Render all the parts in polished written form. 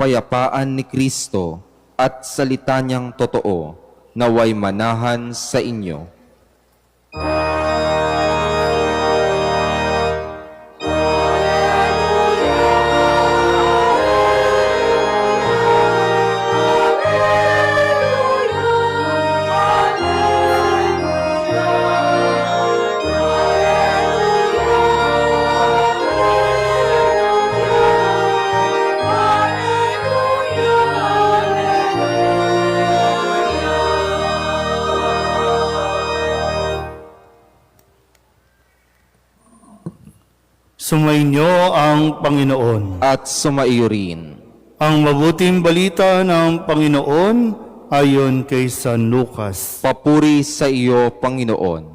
kapayapaan ni Kristo at salita niyang totoo naway manahan sa inyo. Sumainyo ang Panginoon. At sumaiyo rin. Ang mabuting balita ng Panginoon ayon kay San Lucas. Papuri sa iyo, Panginoon.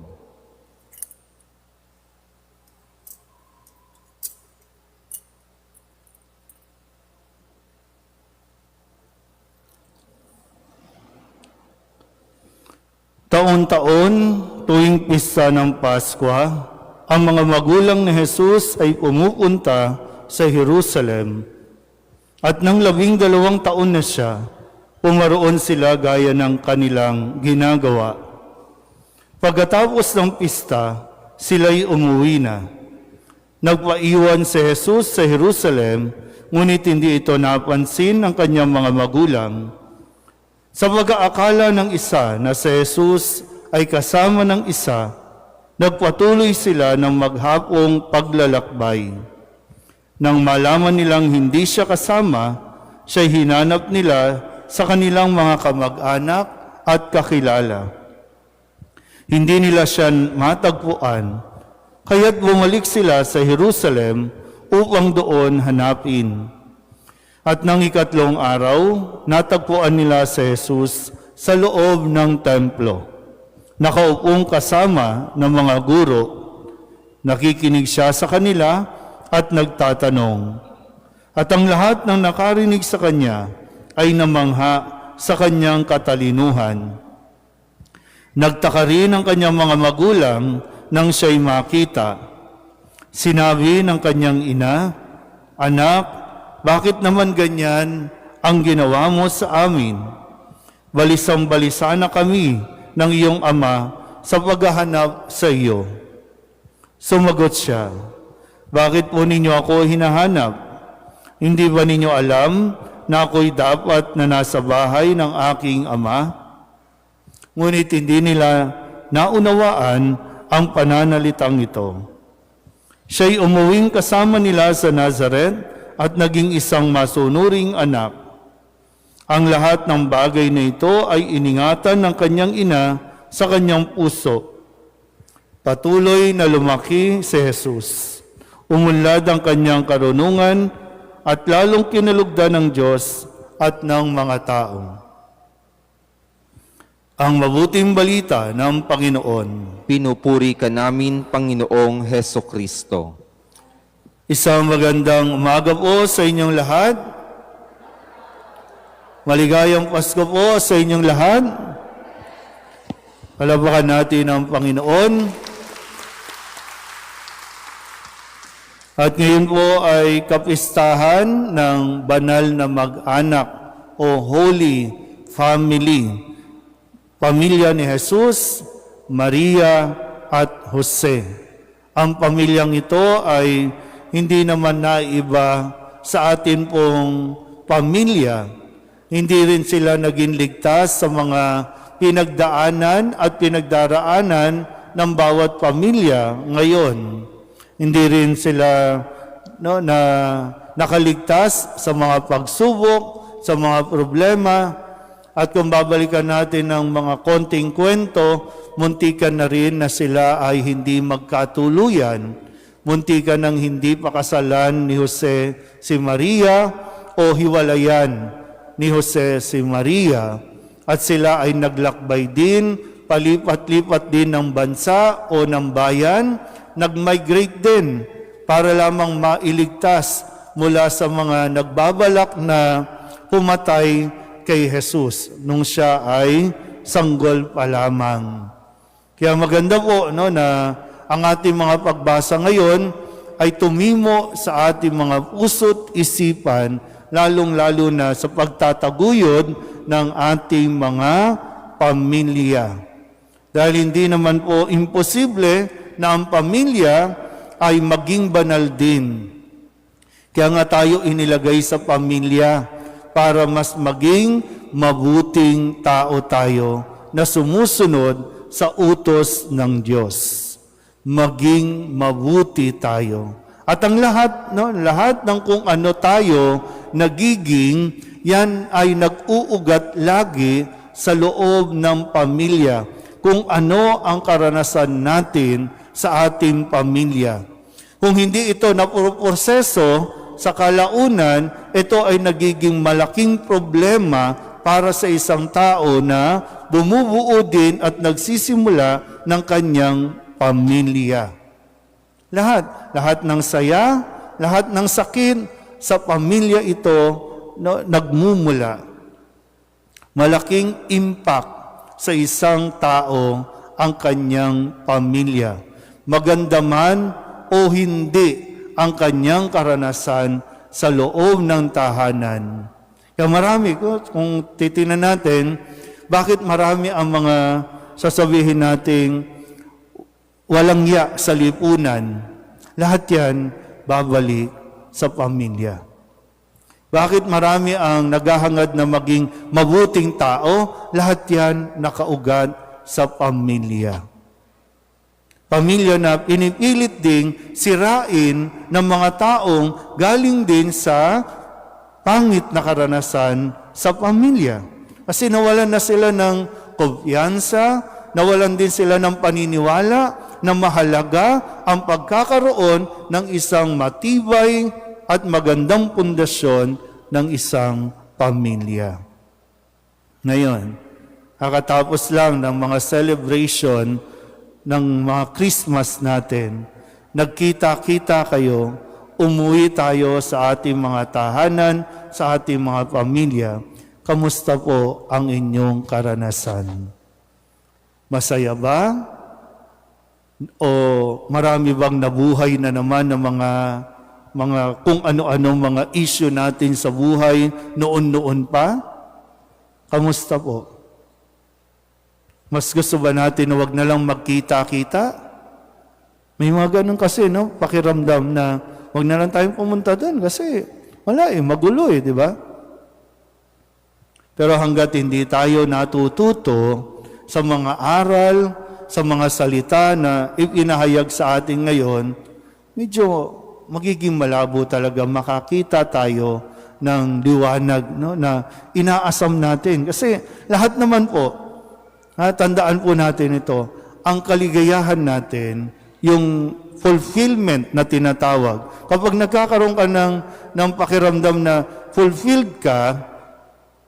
Taon-taon, tuwing pista ng Paskwa, ang mga magulang ni Jesus ay pumupunta sa Jerusalem. At nang 12 taon na siya, pumaroon sila gaya ng kanilang ginagawa. Pagkatapos ng pista, sila'y umuwi na. Nagpaiwan si Jesus sa Jerusalem, ngunit hindi ito napansin ng kanyang mga magulang. Sa pag-aakala ng isa na si Jesus ay kasama ng isa, nagpatuloy sila ng maghapong paglalakbay. Nang malaman nilang hindi siya kasama, siya'y hinanap nila sa kanilang mga kamag-anak at kakilala. Hindi nila siya matagpuan, kaya't bumalik sila sa Jerusalem upang doon hanapin. At nang 3 araw, natagpuan nila si Jesus sa loob ng templo. Nakaupong kasama ng mga guro, nakikinig siya sa kanila at nagtatanong. At ang lahat ng nakarinig sa kanya ay namangha sa kanyang katalinuhan. Nagtaka rin ang kanyang mga magulang nang siya'y makita. Sinabi ng kanyang ina, "Anak, bakit naman ganyan ang ginawa mo sa amin? Balisang-balisa na kami ng iyong ama sa paghahanap sa iyo." Sumagot siya, "Bakit po ninyo ako hinahanap? Hindi ba ninyo alam na ako'y dapat na nasa bahay ng aking ama?" Ngunit hindi nila naunawaan ang pananalitang ito. Siya'y umuwing kasama nila sa Nazaret at naging isang masunuring anak. Ang lahat ng bagay na ito ay iningatan ng kanyang ina sa kanyang puso. Patuloy na lumaki si Jesus. Umunlad ang kanyang karunungan at lalong kinalugdan ng Diyos at ng mga tao. Ang mabuting balita ng Panginoon. Pinupuri ka namin, Panginoong Heso Kristo. Isang magandang umaga po sa inyong lahat. Maligayang Pasko po sa inyong lahat. Palapakan natin ang Panginoon. At ngayon po ay kapistahan ng banal na mag-anak o Holy Family. Pamilya ni Jesus, Maria at Jose. Ang pamilyang ito ay hindi naman naiba sa atin pong pamilya. Hindi rin sila naging ligtas sa mga pinagdaanan at pinagdaraanan ng bawat pamilya ngayon. Hindi rin sila na nakaligtas sa mga pagsubok, sa mga problema. At kung babalikan natin ng mga konting kwento, muntikan na rin na sila ay hindi magkatuluyan. Muntikan ng hindi pakasalan ni Jose si Maria o hiwalayan ni Jose si Maria. At sila ay naglakbay din, palipat-lipat din ng bansa o ng bayan, nag-migrate din para lamang mailigtas mula sa mga nagbabalak na pumatay kay Jesus nung siya ay sanggol pa lamang. Kaya maganda po na ang ating mga pagbasa ngayon ay tumimo sa ating mga puso't isipan lalong-lalo na sa pagtataguyod ng ating mga pamilya. Dahil hindi naman po imposible na ang pamilya ay maging banal din. Kaya nga tayo inilagay sa pamilya para mas maging mabuting tao tayo na sumusunod sa utos ng Diyos. Maging mabuti tayo. At ang lahat, lahat ng kung ano tayo nagiging, yan ay nag-uugat lagi sa loob ng pamilya. Kung ano ang karanasan natin sa ating pamilya. Kung hindi ito naproproseso sa kalaunan, ito ay nagiging malaking problema para sa isang tao na bumubuo din at nagsisimula ng kanyang pamilya. Lahat ng saya, lahat ng sakit sa pamilya ito nagmumula. Malaking impact sa isang tao ang kanyang pamilya. Maganda man o hindi ang kanyang karanasan sa loob ng tahanan. Kaya marami, kung titingnan natin, bakit marami ang mga sasabihin nating walang ya sa lipunan? Lahat yan babalik sa pamilya. Bakit marami ang naghahangad na maging mabuting tao? Lahat yan nakaugat sa pamilya. Pamilya na pinipilit ding sirain ng mga taong galing din sa pangit na karanasan sa pamilya. Kasi nawalan na sila ng kumpiyansa, nawalan din sila ng paniniwala na mahalaga ang pagkakaroon ng isang matibay at magandang pundasyon ng isang pamilya. Ngayon, kakatapos lang ng mga celebration ng mga Christmas natin, nagkita-kita kayo, umuwi tayo sa ating mga tahanan, sa ating mga pamilya. Kamusta po ang inyong karanasan? Masaya ba? O marami bang nabuhay na naman ng mga kung ano-anong mga issue natin sa buhay noon-noon pa? Kamusta po? Mas gusto ba natin na wag na lang magkita-kita? May mga ganun kasi, pakiramdam na wag na lang tayong pumunta doon kasi wala magulo di ba? Pero hanggat hindi tayo natututo sa mga aral, sa mga salita na ipinahayag sa atin ngayon, medyo magiging malabo talaga makakita tayo ng liwanag na inaasam natin. Kasi lahat naman po, tandaan po natin ito, ang kaligayahan natin, yung fulfillment na tinatawag. Kapag nagkakaroon ka ng pakiramdam na fulfilled ka,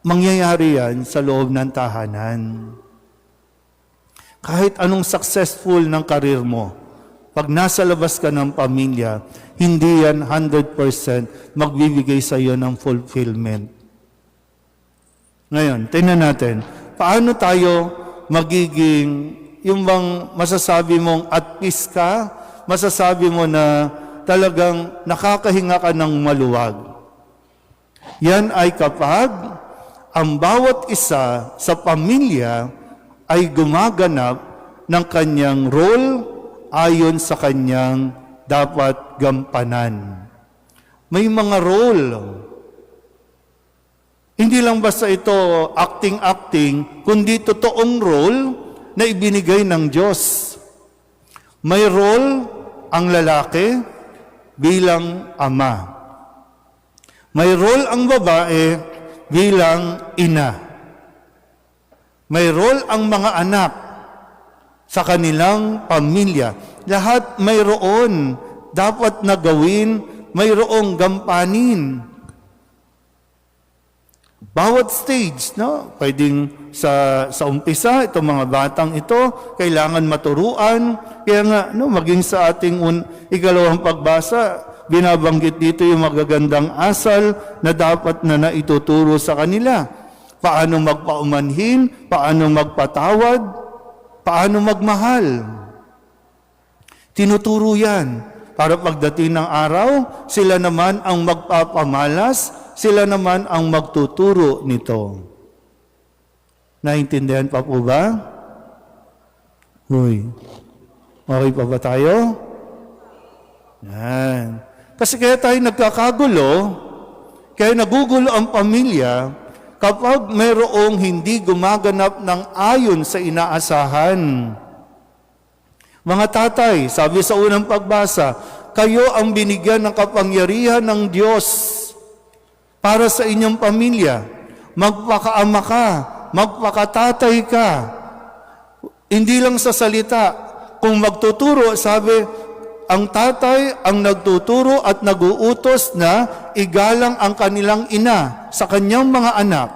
mangyayari yan sa loob ng tahanan. Kahit anong successful ng karir mo, pag nasa labas ka ng pamilya, hindi yan 100% magbibigay sa iyo ng fulfillment. Ngayon, tingnan natin, paano tayo magiging, yung bang masasabi mong at peace ka, masasabi mo na talagang nakakahinga ka ng maluwag. Yan ay kapag ang bawat isa sa pamilya ay gumaganap ng kanyang role ayon sa kanyang dapat gampanan. May mga role. Hindi lang basta ito acting-acting, kundi totoong role na ibinigay ng Diyos. May role ang lalaki bilang ama. May role ang babae bilang ina. May role ang mga anak sa kanilang pamilya. Lahat mayroon dapat na gawin, mayroong gampanin. Bawat stage, pwedeng sa umpisa, itong mga batang ito, kailangan maturuan. Kaya nga, maging sa ating ikalawang pagbasa, binabanggit dito yung magagandang asal na dapat na naituturo sa kanila. Paano magpaumanhin, paano magpatawad, paano magmahal. Tinuturo yan para pagdating ng araw, sila naman ang magpapamalas sila naman ang magtuturo nito. Naintindihan pa po ba? Uy, okay pa ba tayo? Yan. Kasi kaya tayo nagkakagulo, kaya nagugulo ang pamilya kapag mayroong hindi gumaganap ng ayon sa inaasahan. Mga tatay, sabi sa unang pagbasa, kayo ang binigyan ng kapangyarihan ng Diyos para sa inyong pamilya. Magpakaama ka, magpakatatay ka. Hindi lang sa salita. Kung magtuturo, sabi, ang tatay ang nagtuturo at naguutos na igalang ang kanilang ina sa kanyang mga anak.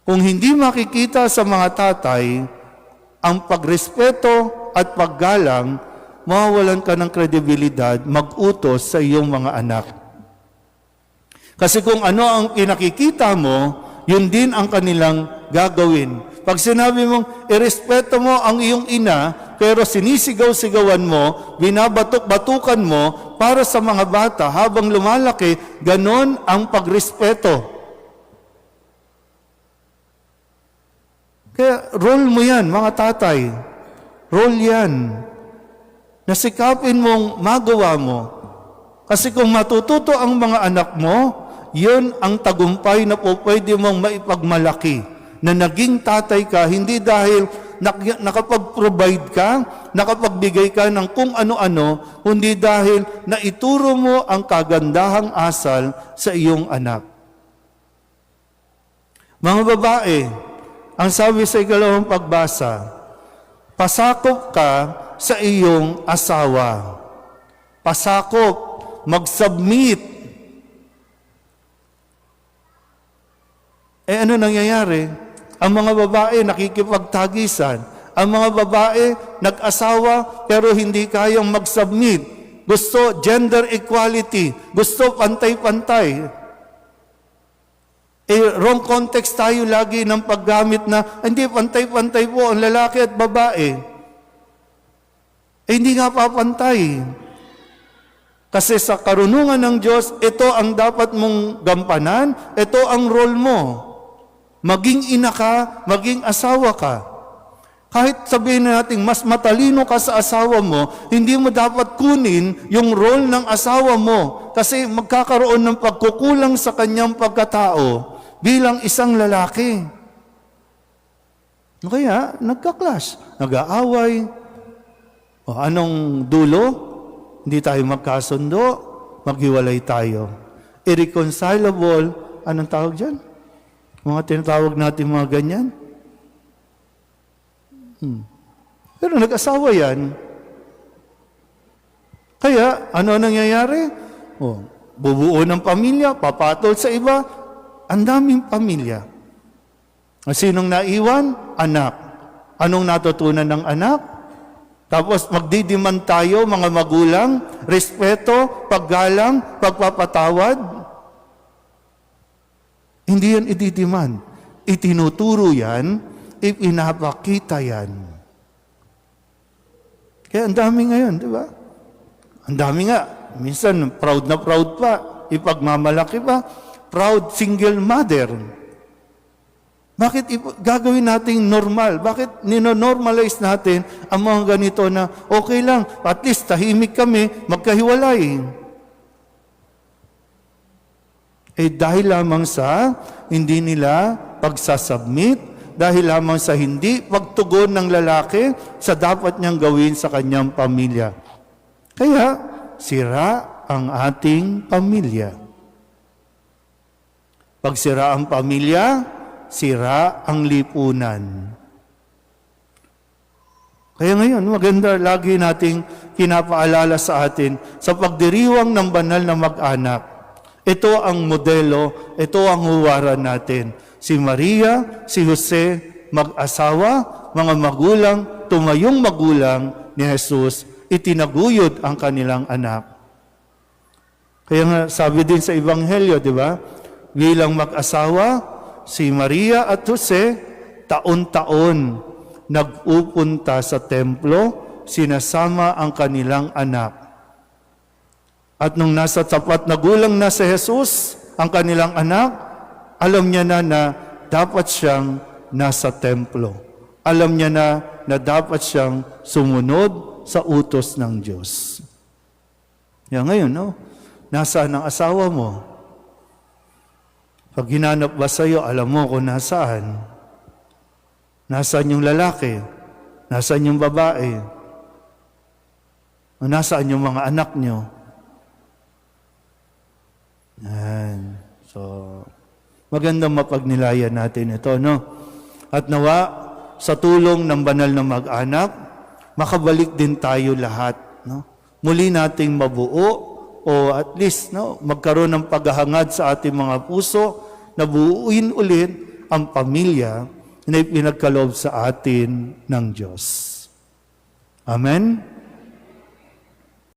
Kung hindi makikita sa mga tatay ang pagrespeto at paggalang, mawawalan ka ng kredibilidad mag-utos sa iyong mga anak. Kasi kung ano ang pinakikita mo, yun din ang kanilang gagawin. Pag sinabi mong, irespeto mo ang iyong ina, pero sinisigaw-sigawan mo, binabatok-batukan mo para sa mga bata habang lumalaki, ganon ang pagrespeto. Kaya role mo yan, mga tatay. Role yan. Nasikapin mong magawa mo. Kasi kung matututo ang mga anak mo, yun ang tagumpay na po pwede mong maipagmalaki na naging tatay ka, hindi dahil nakapag-provide ka, nakapagbigay ka ng kung ano-ano, kundi dahil naituro mo ang kagandahang asal sa iyong anak. Mga babae, ang sabi sa ikalawang pagbasa, pasakop ka sa iyong asawa. Pasakop, mag-submit. Ano nangyayari? Ang mga babae nakikipagtagisan. Ang mga babae nag-asawa pero hindi kayang mag-submit. Gusto gender equality. Gusto pantay-pantay. Wrong context tayo lagi ng paggamit na hindi pantay-pantay po ang lalaki at babae. Hindi nga papantay. Kasi sa karunungan ng Diyos, ito ang dapat mong gampanan, ito ang role mo. Maging ina ka, maging asawa ka. Kahit sabihin natin, mas matalino ka sa asawa mo, hindi mo dapat kunin yung role ng asawa mo kasi magkakaroon ng pagkukulang sa kanyang pagkatao bilang isang lalaki. Kaya, nagka-clash, nag-aaway. O anong dulo? Hindi tayo magkasundo, maghiwalay tayo. Irreconcilable, anong tawag dyan? Mga tinatawag natin mga ganyan. Pero nag-asawa yan. Kaya, ano nangyayari? Bubuo ng pamilya, papatol sa iba. Ang daming pamilya. Sinong naiwan? Anak. Anong natutunan ng anak? Tapos magdidiman tayo, mga magulang, respeto, paggalang, pagpapatawad. Hindi yan ididiman. Itinuturo yan, ipinapakita yan. Kaya ang dami ngayon, di ba? Ang dami nga. Minsan, proud na proud pa. Ipagmamalaki pa. Proud single mother. Bakit gagawin nating normal? Bakit nino-normalize natin ang mga ganito na okay lang, at least tahimik kami, magkahiwalay? Dahil lamang sa hindi nila pagsasubmit, dahil lamang sa hindi pagtugon ng lalaki sa dapat niyang gawin sa kanyang pamilya. Kaya, sira ang ating pamilya. Pag sira ang pamilya, sira ang lipunan. Kaya ngayon, maganda lagi nating pinapaalala sa atin sa pagdiriwang ng banal na mag-anak. Ito ang modelo, ito ang huwaran natin. Si Maria, si Jose, mag-asawa, mga magulang, tumayong magulang ni Jesus, itinaguyod ang kanilang anak. Kaya nga sabi din sa Ebanghelyo, di ba? Bilang mag-asawa, si Maria at Jose, taon-taon nagpupunta sa templo, sinasama ang kanilang anak. At nung nasa tapat na gulang na si Jesus, ang kanilang anak, alam niya na dapat siyang nasa templo. Alam niya na dapat siyang sumunod sa utos ng Diyos. Yan ngayon, no? Nasaan ang asawa mo? Pag hinanap ba sa'yo, alam mo kung nasaan. Nasaan yung lalaki? Nasaan yung babae? O nasaan yung mga anak nyo? Yan. So, magandang mapagnilayan natin ito, no? At nawa, sa tulong ng banal na mag-anak, makabalik din tayo lahat, no? Muli nating mabuo o at least no, magkaroon ng paghahangad sa ating mga puso na buuin ulit ang pamilya na ipinagkaloob sa atin ng Diyos. Amen?